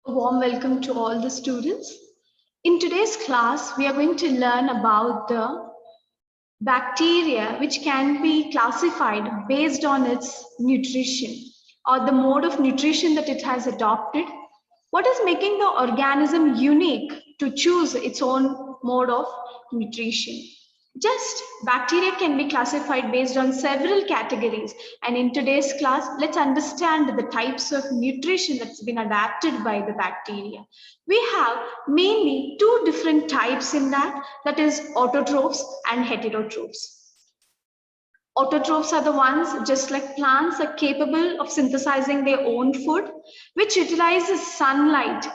A warm welcome to all the students. In today's class, we are going to learn about the bacteria which can be classified based on its nutrition or the mode of nutrition that it has adopted. What is making the organism unique to choose its own mode of nutrition? Just bacteria can be classified based on several categories. And in today's class, let's understand the types of nutrition that's been adapted by the bacteria. We have mainly two different types in that is autotrophs and heterotrophs. Autotrophs are the ones, just like plants, are capable of synthesizing their own food, which utilizes sunlight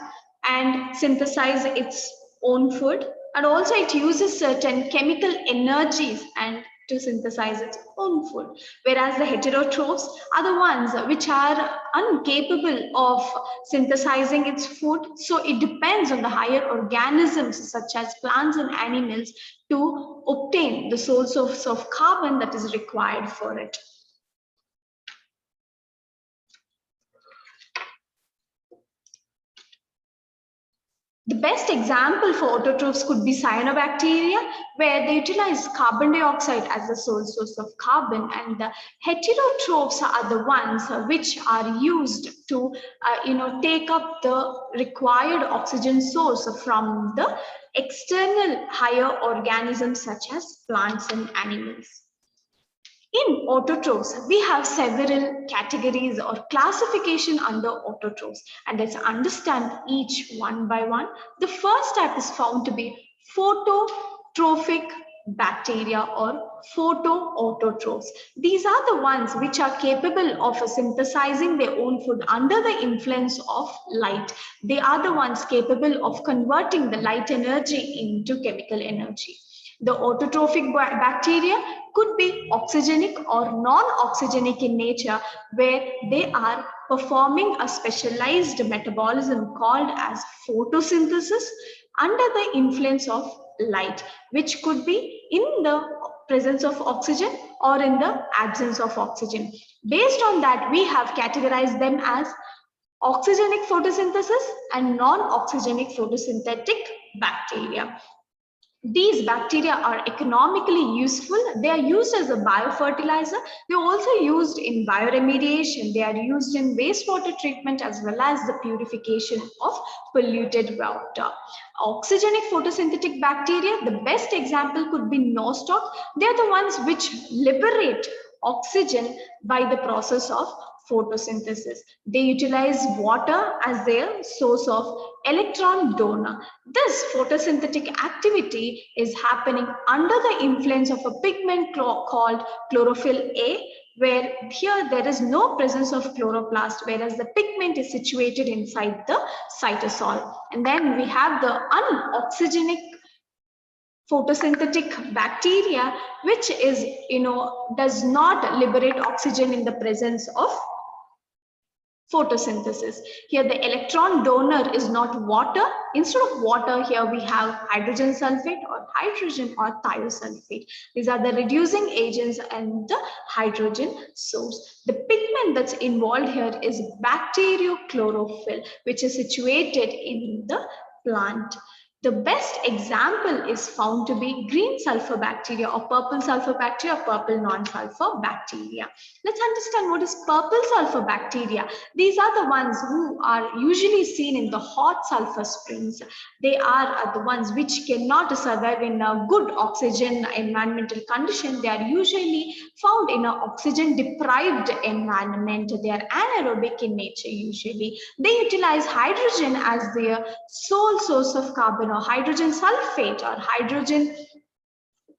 and synthesize its own food. And also it uses certain chemical energies and to synthesize its own food. Whereas the heterotrophs are the ones which are incapable of synthesizing its food. So it depends on the higher organisms such as plants and animals to obtain the source of carbon that is required for it. The best example for autotrophs could be cyanobacteria, where they utilize carbon dioxide as the sole source of carbon, and the heterotrophs are the ones which are used to take up the required oxygen source from the external higher organisms such as plants and animals. In autotrophs, we have several categories or classification under autotrophs, and let's understand each one by one. The first type is found to be phototrophic bacteria or photoautotrophs. These are the ones which are capable of synthesizing their own food under the influence of light. They are the ones capable of converting the light energy into chemical energy. The autotrophic bacteria could be oxygenic or non-oxygenic in nature, where they are performing a specialized metabolism called as photosynthesis under the influence of light, which could be in the presence of oxygen or in the absence of oxygen. Based on that, we have categorized them as oxygenic photosynthesis and non-oxygenic photosynthetic bacteria. These bacteria are economically useful. They are used as a biofertilizer. They're also used in bioremediation. They are used in wastewater treatment as well as the purification of polluted water. Oxygenic photosynthetic bacteria, the best example could be nostoc. They're the ones which liberate oxygen by the process of photosynthesis. They utilize water as their source of electron donor. This photosynthetic activity is happening under the influence of a pigment called chlorophyll A, where here there is no presence of chloroplast, whereas the pigment is situated inside the cytosol. And then we have the unoxygenic photosynthetic bacteria, which is, does not liberate oxygen in the presence of photosynthesis. Here the electron donor is not water. Instead of water, here we have hydrogen sulfate or hydrogen or thiosulfate. These are the reducing agents and the hydrogen source. The pigment that's involved here is bacteriochlorophyll, which is situated in the plant. The best example is found to be green sulfur bacteria or purple sulfur bacteria or purple non-sulfur bacteria. Let's understand what is purple sulfur bacteria. These are the ones who are usually seen in the hot sulfur springs. They are the ones which cannot survive in a good oxygen environmental condition. They are usually found in an oxygen deprived environment. They are anaerobic in nature usually. They utilize hydrogen as their sole source of carbon, or hydrogen sulfate or hydrogen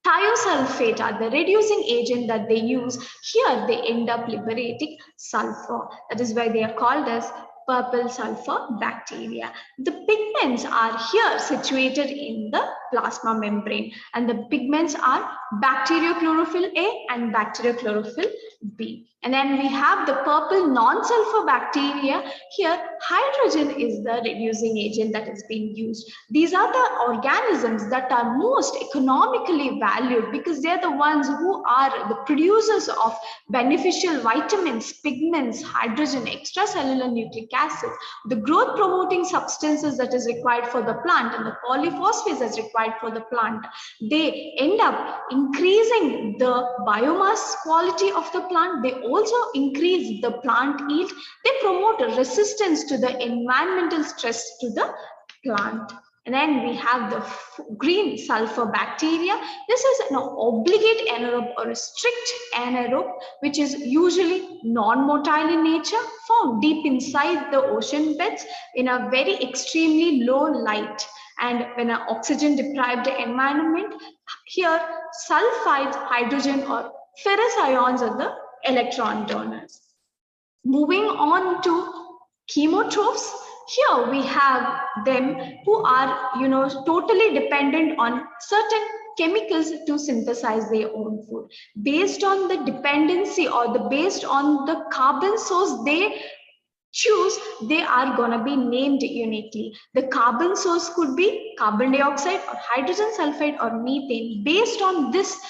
thiosulfate are the reducing agent that they use. Here they end up liberating sulfur. That is why they are called as purple sulfur bacteria. The pigments are here situated in the plasma membrane, and the pigments are bacteriochlorophyll A and bacteriochlorophyll B. And then we have the purple non-sulfur bacteria. Here, hydrogen is the reducing agent that is being used. These are the organisms that are most economically valued because they are the ones who are the producers of beneficial vitamins, pigments, hydrogen, extracellular nucleic acids, the growth promoting substances that is required for the plant, and the polyphosphates that's required for the plant. They end up increasing the biomass quality of the plant. They also increase the plant yield. They promote a resistance to the environmental stress to the plant. And then we have the green sulfur bacteria. This is an obligate anaerobe or a strict anaerobe, which is usually non-motile in nature, found deep inside the ocean beds in a very extremely low light. And when an oxygen deprived environment, here sulfides, hydrogen or ferrous ions are the electron donors. Moving on to chemotrophs, here we have them who are, totally dependent on certain chemicals to synthesize their own food. Based on the dependency or based on the carbon source they choose, they are going to be named uniquely. The carbon source could be carbon dioxide or hydrogen sulfide or methane. Based on this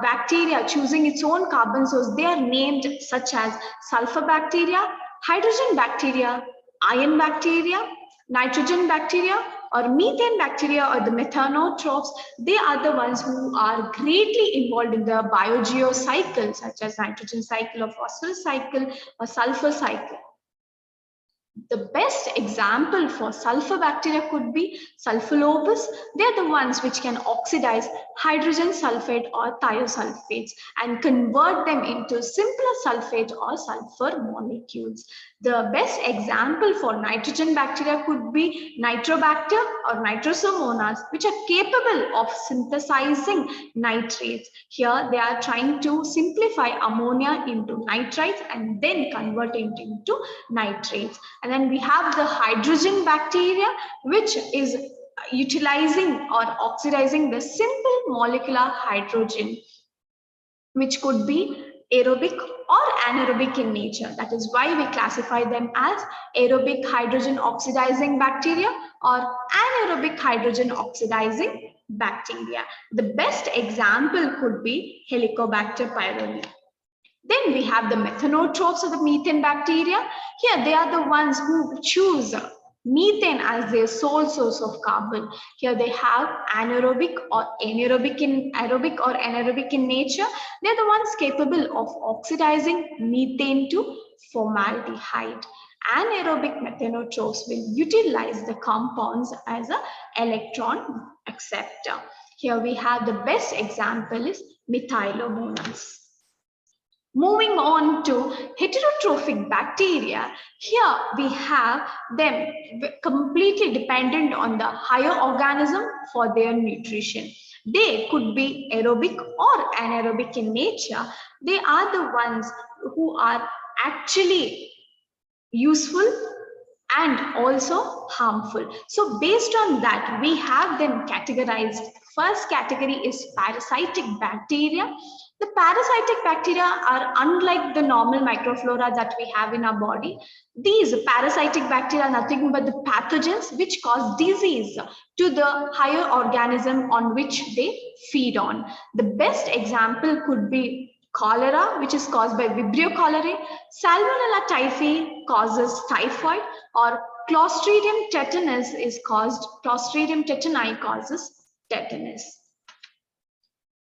bacteria choosing its own carbon source, they are named such as sulfur bacteria, hydrogen bacteria, iron bacteria, nitrogen bacteria, or methane bacteria, or the methanotrophs. They are the ones who are greatly involved in the biogeocycle, such as nitrogen cycle or phosphorus cycle or sulfur cycle. The best example for sulfur bacteria could be Sulfolobus. They're the ones which can oxidize hydrogen sulfate or thiosulfates and convert them into simpler sulfate or sulfur molecules. The best example for nitrogen bacteria could be Nitrobacter or Nitrosomonas, which are capable of synthesizing nitrates. Here they are trying to simplify ammonia into nitrites and then convert it into nitrates. And then we have the hydrogen bacteria, which is utilizing or oxidizing the simple molecular hydrogen, which could be aerobic or anaerobic in nature. That is why we classify them as aerobic hydrogen oxidizing bacteria or anaerobic hydrogen oxidizing bacteria. The best example could be Helicobacter pylori. Then we have the methanotrophs of the methane bacteria. Here they are the ones who choose methane as their sole source of carbon. Here they have anaerobic or anaerobic in nature. They're the ones capable of oxidizing methane to formaldehyde. Anaerobic methanotrophs will utilize the compounds as an electron acceptor. Here we have the best example is methylomonas. Moving on to heterotrophic bacteria, here we have them completely dependent on the higher organism for their nutrition. They could be aerobic or anaerobic in nature. They are the ones who are actually useful and also harmful. So based on that, we have them categorized. First category is parasitic bacteria. The parasitic bacteria are unlike the normal microflora that we have in our body. These parasitic bacteria are nothing but the pathogens which cause disease to the higher organism on which they feed on. The best example could be cholera, which is caused by Vibrio cholerae, Salmonella typhi causes typhoid, or Clostridium tetani causes tetanus.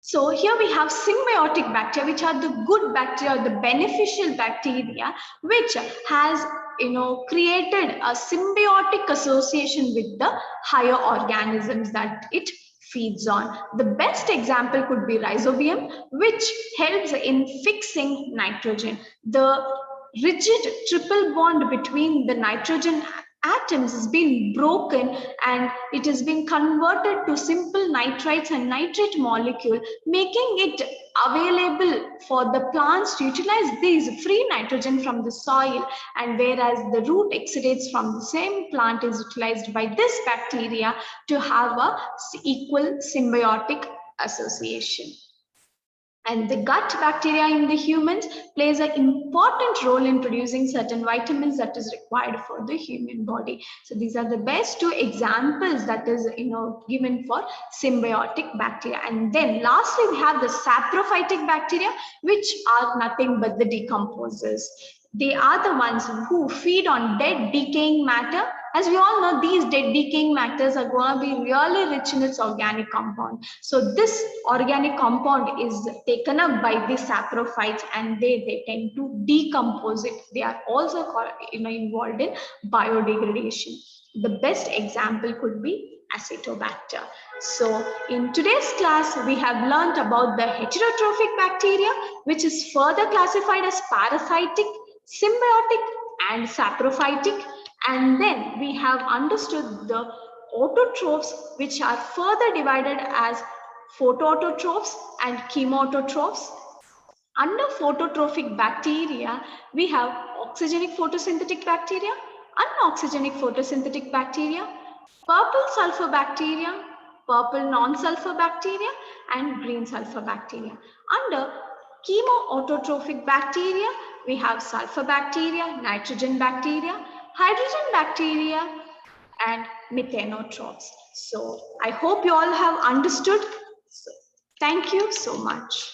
So here we have symbiotic bacteria, which are the good bacteria, the beneficial bacteria, which has created a symbiotic association with the higher organisms that it feeds on. The best example could be Rhizobium, which helps in fixing nitrogen. The rigid triple bond between the nitrogen atoms has been broken and it has been converted to simple nitrites and nitrate molecule, making it available for the plants to utilize these free nitrogen from the soil, and whereas the root exudates from the same plant is utilized by this bacteria to have a equal symbiotic association. And the gut bacteria in the humans plays an important role in producing certain vitamins that is required for the human body. So these are the best two examples that is given for symbiotic bacteria. And then lastly we have the saprophytic bacteria, which are nothing but the decomposers. They are the ones who feed on dead decaying matter. As we all know, these dead decaying matters are going to be really rich in its organic compound. So this organic compound is taken up by the saprophytes, and they tend to decompose it. They are also involved in biodegradation. The best example could be Acetobacter. So in today's class, we have learned about the heterotrophic bacteria, which is further classified as parasitic, symbiotic, and saprophytic. And then we have understood the autotrophs, which are further divided as photoautotrophs and chemoautotrophs. Under phototrophic bacteria, we have oxygenic photosynthetic bacteria, unoxygenic photosynthetic bacteria, purple sulfur bacteria, purple non-sulfur bacteria, and green sulfur bacteria. Under chemoautotrophic bacteria, we have sulfur bacteria, nitrogen bacteria, hydrogen bacteria, and methanotrophs. So I hope you all have understood. So, thank you so much.